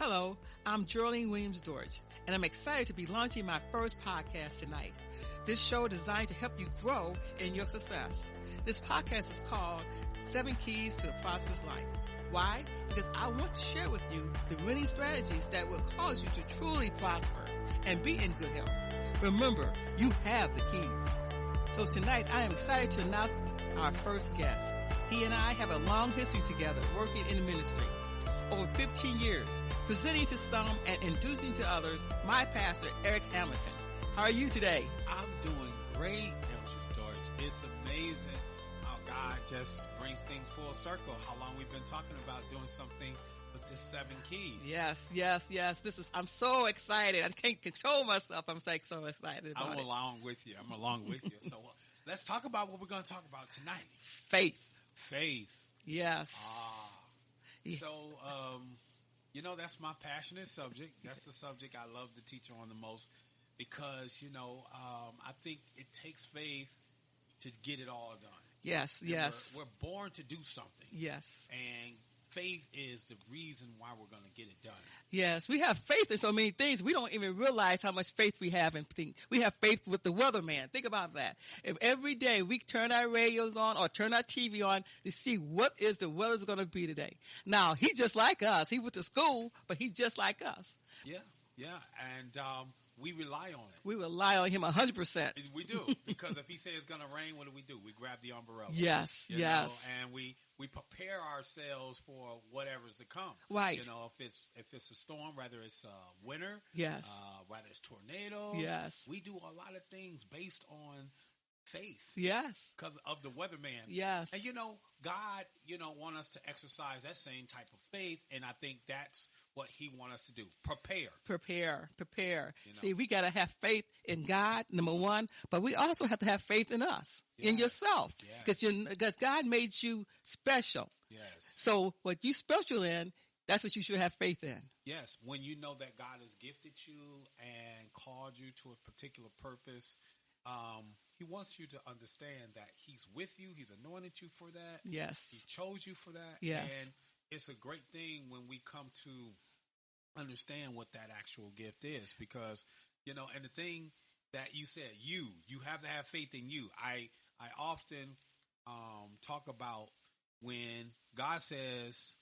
Hello, I'm Gearlene Williams-Dortch, and I'm excited to be launching my first podcast tonight. This show is designed to help you grow in your success. This podcast is called 7 Keys to a Prosperous Life. Why? Because I want to share with you the winning strategies that will cause you to truly prosper and be in good health. Remember, you have the keys. So tonight, I am excited to announce our first guest. He and I have a long history together working in the ministry. Over 15 years, presenting to some and inducing to others, my pastor, Eric Hamilton. How are you today? I'm doing great, Williams-Dortch. It's amazing how God just brings things full circle. How long we've been talking about doing something with the 7 keys. Yes. I'm so excited. I can't control myself. I'm so excited about it. I'm along with you. So let's talk about what we're going to talk about tonight. Faith. Yes. So, that's my passionate subject. That's the subject I love to teach on the most because, I think it takes faith to get it all done. Yes. We're born to do something. Yes. And faith is the reason why we're going to get it done. Yes, we have faith in so many things. We don't even realize how much faith we have in things. We have faith with the weatherman. Think about that. If every day we turn our radios on or turn our TV on to see what is the weather's going to be today. Now, he's just like us. He went to school, but he's just like us. Yeah. And we rely on it. We rely on him 100%. We do, because if he says it's going to rain, what do? We grab the umbrella. Yes. And we prepare ourselves for whatever's to come. Right. If it's a storm, whether it's winter, yes, whether it's tornadoes, yes, we do a lot of things based on faith. Yes. Because of the weatherman. Yes. And God, want us to exercise that same type of faith, and I think that's what he wants us to do. Prepare. See, we got to have faith in God, number one, but we also have to have faith in us, in yourself, because God made you special. Yes. So what you special in, that's what you should have faith in. Yes. When you know that God has gifted you and called you to a particular purpose, he wants you to understand that he's with you. He's anointed you for that. Yes. He chose you for that. Yes. And it's a great thing when we come to understand what that actual gift is, because, and the thing that you said, you have to have faith in you. I often talk about when God says,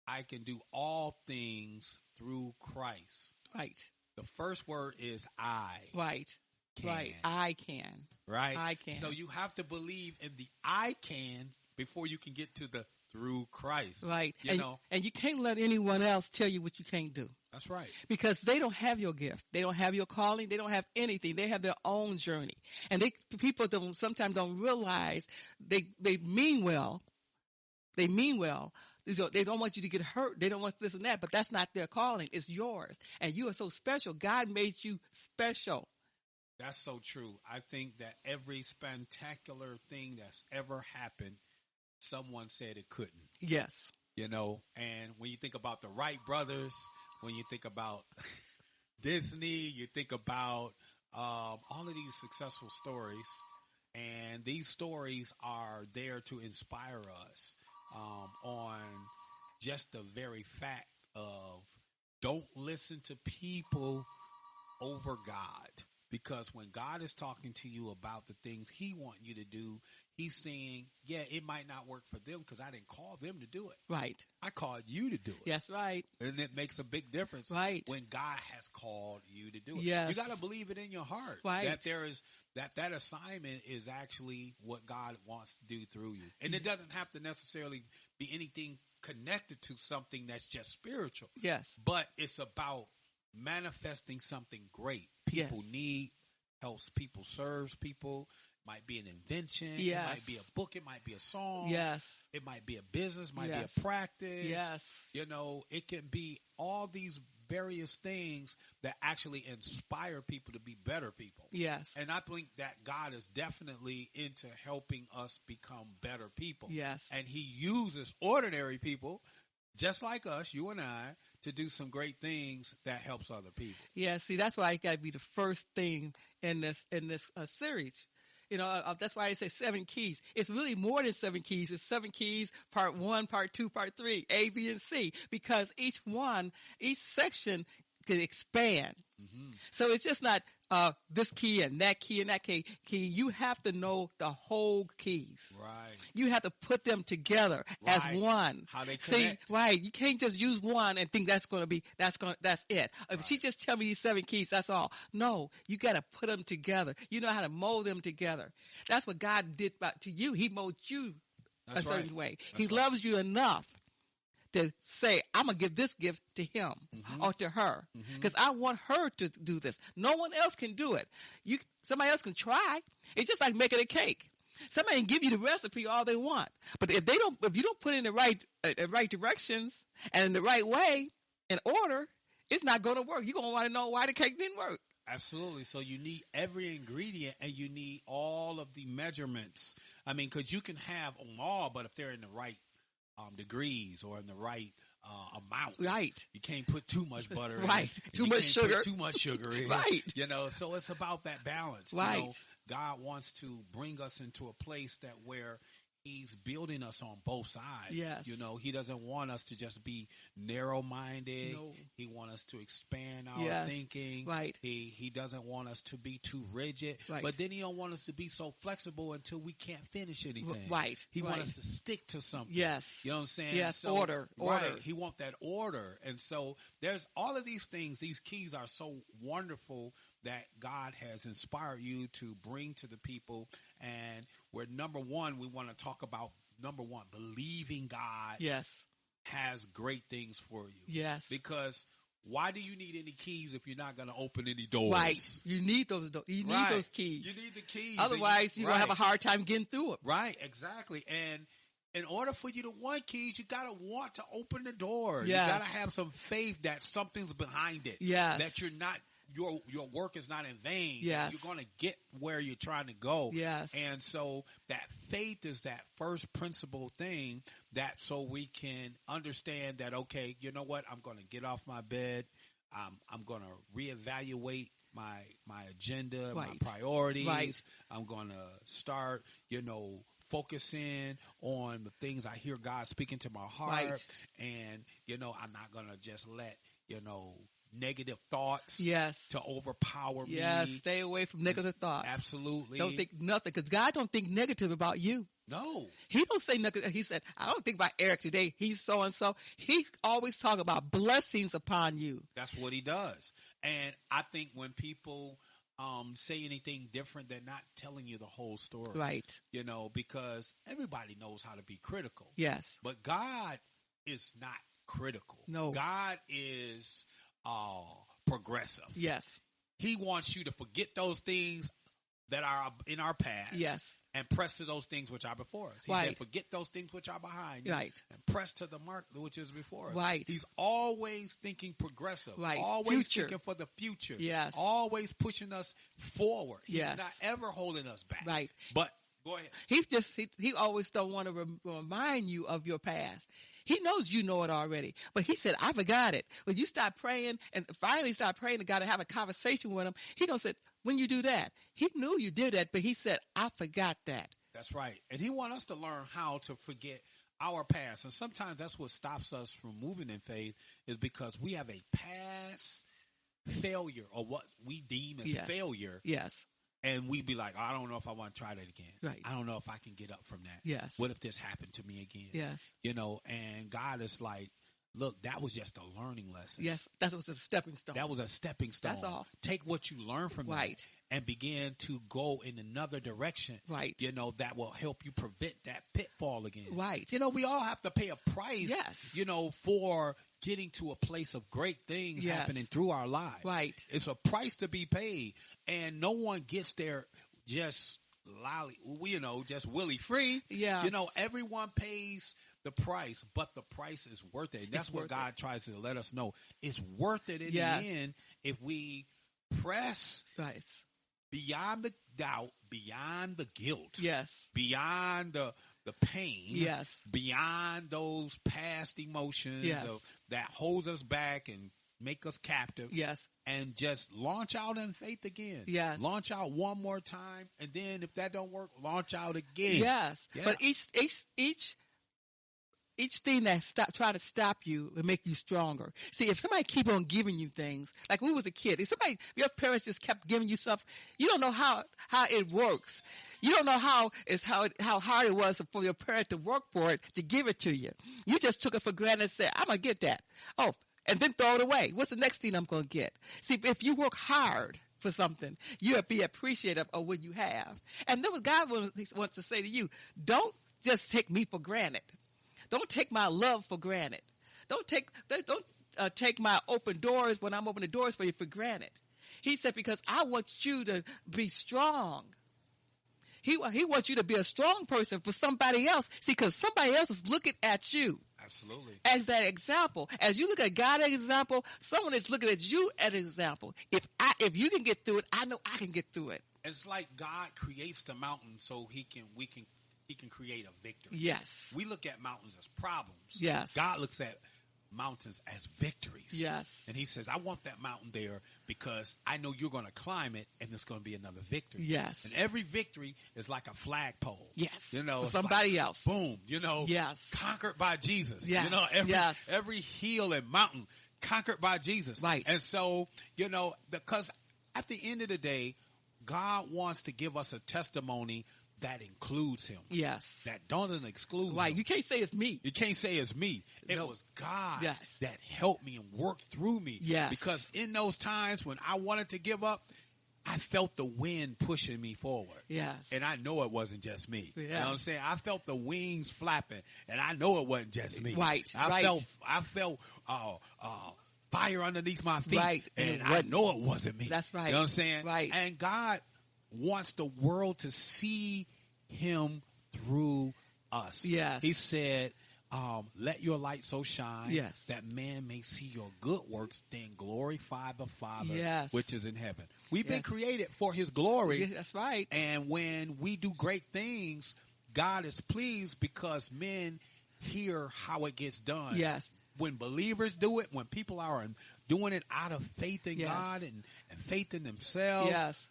I can do all things through Christ. Right. The first word is I. Right. Can. Right. I can. Right. I can. So you have to believe in the I can before you can get to the through Christ. Right. And you can't let anyone else tell you what you can't do. That's right. Because they don't have your gift. They don't have your calling. They don't have anything. They have their own journey. And people sometimes don't realize they mean well. They mean well. They don't want you to get hurt. They don't want this and that, but that's not their calling. It's yours. And you are so special. God made you special. That's so true. I think that every spectacular thing that's ever happened, someone said it couldn't. Yes. And when you think about the Wright brothers, when you think about Disney, you think about all of these successful stories, and these stories are there to inspire us on just the very fact of don't listen to people over God. Because when God is talking to you about the things he wants you to do, he's saying, it might not work for them because I didn't call them to do it. Right. I called you to do it. That's right. And it makes a big difference when God has called you to do it. Yes. You got to believe it in your heart. Right. That there is that assignment is actually what God wants to do through you. And it doesn't have to necessarily be anything connected to something that's just spiritual. Yes. But it's about manifesting something great. People need, helps people, serves people. Might be an invention. Yes. It might be a book. It might be a song. Yes. It might be a business. Might be a practice. Yes. It can be all these various things that actually inspire people to be better people. Yes. And I think that God is definitely into helping us become better people. Yes. And he uses ordinary people just like us, you and I, to do some great things that helps other people. Yeah, see, that's why it got to be the first thing in this series. That's why I say 7 keys. It's really more than 7 keys. It's 7 keys, part 1, part 2, part 3, A, B, and C, because each section can expand. Mm-hmm. So it's just not this key and that key and that key. You have to know the whole keys. Right. You have to put them together as one. How they connect. See, right. You can't just use one and think that's it. If she just tell me these 7 keys, that's all. No, you got to put them together. You know how to mold them together. That's what God did to you. He molded you a certain way. He loves you enough to say, I'm going to give this gift to him or to her because I want her to do this. No one else can do it. Somebody else can try. It's just like making a cake. Somebody can give you the recipe all they want. But if you don't put it in the right directions and in the right way, in order, it's not going to work. You're going to want to know why the cake didn't work. Absolutely. So you need every ingredient and you need all of the measurements. I mean, because you can have them all, but if they're in the right degrees or in the right amount. Right. You can't put too much butter in. Right. Too much sugar. Too much sugar in. Right. So it's about that balance. Right. God wants to bring us into a place that where he's building us on both sides. Yes. He doesn't want us to just be narrow-minded. No. He wants us to expand our thinking. Right. He doesn't want us to be too rigid. Right. But then he don't want us to be so flexible until we can't finish anything. Right. He wants us to stick to something. Yes. You know what I'm saying? Yes. So, order. Right. He wants that order. And so there's all of these things. These keys are so wonderful that God has inspired you to bring to the people. And where number one, we want to talk about believing God has great things for you. Yes. Because why do you need any keys if you're not going to open any doors? Right. You need those doors. You need those keys. You need the keys. Otherwise, you're going to have a hard time getting through it. Right. Exactly. And in order for you to want keys, you got to want to open the door. Yes. You got to have some faith that something's behind it. Yes. That you're not. Your work is not in vain. Yes. You're going to get where you're trying to go. Yes. And so that faith is that first principle thing that so we can understand that, okay, you know what? I'm going to get off my bed. I'm going to reevaluate my agenda, my priorities. Right. I'm going to start, focusing on the things I hear God speaking to my heart. Right. And, I'm not going to just let, negative thoughts to overpower me. Yes, stay away from negative thoughts. Absolutely. Don't think nothing, because God don't think negative about you. No. He don't say negative. He said, I don't think about Eric today. He's so-and-so. He always talk about blessings upon you. That's what he does. And I think when people say anything different, they're not telling you the whole story. Right. Because everybody knows how to be critical. Yes. But God is not critical. No. God is progressive. Yes. He wants you to forget those things that are in our past. Yes. And press to those things which are before us. He said, forget those things which are behind you. Right. And press to the mark which is before us. Right. He's always thinking progressive. Right. Always thinking for the future. Yes. Always pushing us forward. He's yes. not ever holding us back. Right. But go ahead. He always don't want to remind you of your past. He knows you know it already. But he said, I forgot it. When you start praying and finally start praying to God and have a conversation with him, he going to say, when you do that, he knew you did that, but he said, I forgot that. That's right. And he wants us to learn how to forget our past. And sometimes that's what stops us from moving in faith, is because we have a past failure, or what we deem as failure. Yes. And we be like, I don't know if I want to try that again. Right. I don't know if I can get up from that. Yes. What if this happened to me again? Yes. And God is like, look, that was just a learning lesson. Yes. That was a stepping stone. That was a stepping stone. That's all. Take what you learned from right. that and begin to go in another direction. Right. That will help you prevent that pitfall again. Right. We all have to pay a price, yes. For getting to a place of great things yes. happening through our lives. Right. It's a price to be paid. And no one gets there just just willy free. Yeah. Everyone pays the price, but the price is worth it. And that's what God tries to let us know. It's worth it in yes. the end if we press beyond the doubt, beyond the guilt. Yes. Beyond the pain. Yes. Beyond those past emotions yes. that holds us back and make us captive. Yes. And just launch out in faith again. Yes. Launch out one more time. And then if that don't work, launch out again. Yes. Yeah. But each thing that try to stop you and make you stronger. See, if somebody keep on giving you things, like we was a kid, if your parents just kept giving you stuff, you don't know how it works. You don't know how hard it was for your parent to work for it, to give it to you. You just took it for granted and said, I'm going to get that. Oh, and then throw it away. What's the next thing I'm going to get? See, if you work hard for something, you'll be appreciative of what you have. And then what God wants to say to you, don't just take me for granted. Don't take my love for granted. Don't take my open doors when I'm opening doors for you for granted. He said, because I want you to be strong. He wants you to be a strong person for somebody else. See, because somebody else is looking at you. Absolutely. As that example. As you look at God as an example, someone is looking at you as an example. If you can get through it, I know I can get through it. It's like God creates the mountain so he can create a victory. Yes. We look at mountains as problems. Yes. God looks at mountains as victories. Yes. And he says, I want that mountain there because I know you're going to climb it and there's going to be another victory. Yes. And every victory is like a flagpole. Yes. You know, for somebody else. Boom. You know, yes. Conquered by Jesus. Yes. You know, every hill and mountain conquered by Jesus. Right. And so, you know, because at the end of the day, God wants to give us a testimony that includes him. Yes. That doesn't exclude right. him. You can't say it's me. You can't say it's me. It was God that helped me and worked through me. Yes. Because in those times when I wanted to give up, I felt the wind pushing me forward. Yes. And I know it wasn't just me. Yes. You know what I'm saying? I felt the wings flapping, and I know it wasn't just me. Right. I felt fire underneath my feet. Right. And I know it wasn't me. That's right. You know what I'm saying? Right. And God wants the world to see him through us. Yes. He said, let your light so shine that man may see your good works, then glorify the Father which is in heaven. We've been created for his glory. Yeah, that's right. And when we do great things, God is pleased because men hear how it gets done. Yes. When believers do it, when people are doing it out of faith in God and faith in themselves,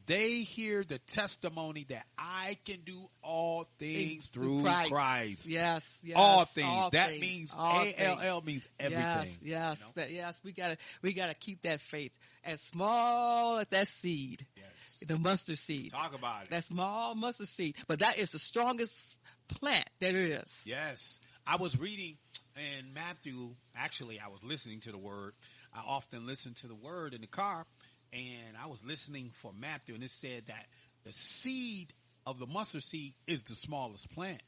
they hear the testimony that I can do all things through Christ. Yes. All things. All that things. means all ALL means everything. Yes. You know? We gotta keep that faith as small as that seed. Yes. The mustard seed. Talk about it. That small mustard seed. But that is the strongest plant there is. Yes. I was reading in Matthew, actually I was listening to the word. I often listen to the word in the car, and I was listening for Matthew, and it said that the seed of the mustard seed is the smallest plant.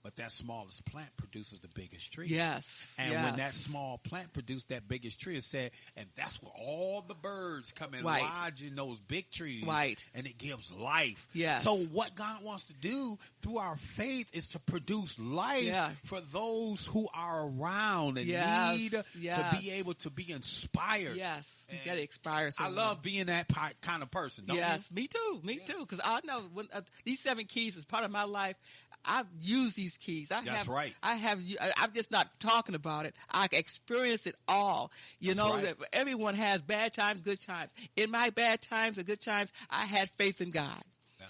But that smallest plant produces the biggest tree. Yes. And when that small plant produced that biggest tree, it said, and that's where all the birds come and lodge in those big trees. Right. And it gives life. Yes. So what God wants to do through our faith is to produce life for those who are around and need to be able to be inspired. Yes. You got to inspire someone. I love being that kind of person. Don't you? Me too. Me too. Because I know when these 7 keys is part of my life. I've used these keys. That's right. I'm just not talking about it. I experienced it all. You know, that everyone has bad times, good times. In my bad times and good times, I had faith in God.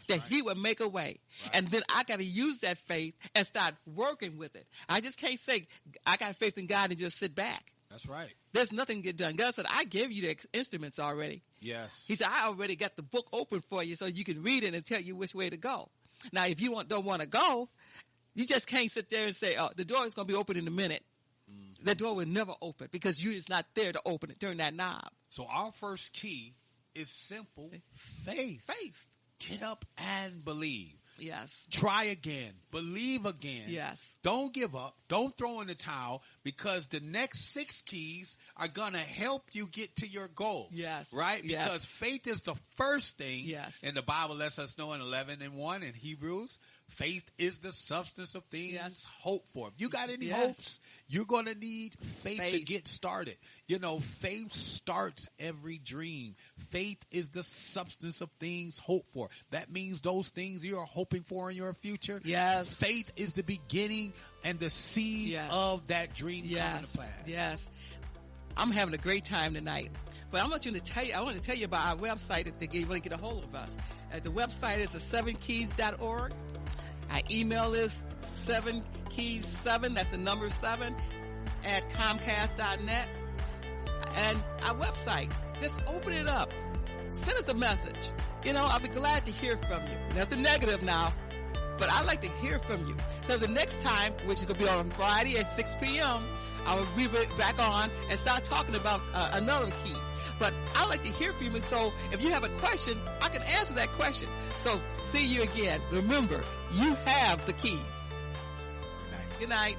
That he would make a way. Right. And then I got to use that faith and start working with it. I just can't say I got faith in God and just sit back. That's right. There's nothing to get done. God said, I gave you the instruments already. Yes. He said, I already got the book open for you so you can read it and tell you which way to go. Now, if you don't want to go, you just can't sit there and say, oh, the door is going to be open in a minute. Mm-hmm. The door will never open because you is not there to open it, turn that knob. So our first key is simple faith. Faith. Get up and believe. Yes. Try again. Believe again. Yes. Don't give up. Don't throw in the towel because the next 6 keys are going to help you get to your goals. Yes. Right? Because faith is the first thing. Yes. And the Bible lets us know in 11:1 in Hebrews, faith is the substance of things hoped for. If you got any hopes, you're going to need faith to get started. You know, faith starts every dream. Faith is the substance of things hoped for. That means those things you are hoping for in your future. Yes. Faith is the beginning and the seed of that dream coming to pass. Yes. I'm having a great time tonight. But I want to tell you about our website that you want to get a hold of us. The website is 7keys.org. Our email is 7keys7, that's the number 7, at Comcast.net. And our website, just open it up. Send us a message. I'll be glad to hear from you. Nothing negative now, but I'd like to hear from you. So the next time, which is going to be on Friday at 6 p.m., I will be back on and start talking about another key. But I'd like to hear from you. So if you have a question, I can answer that question. So see you again. Remember, you have the keys. Good night. Good night.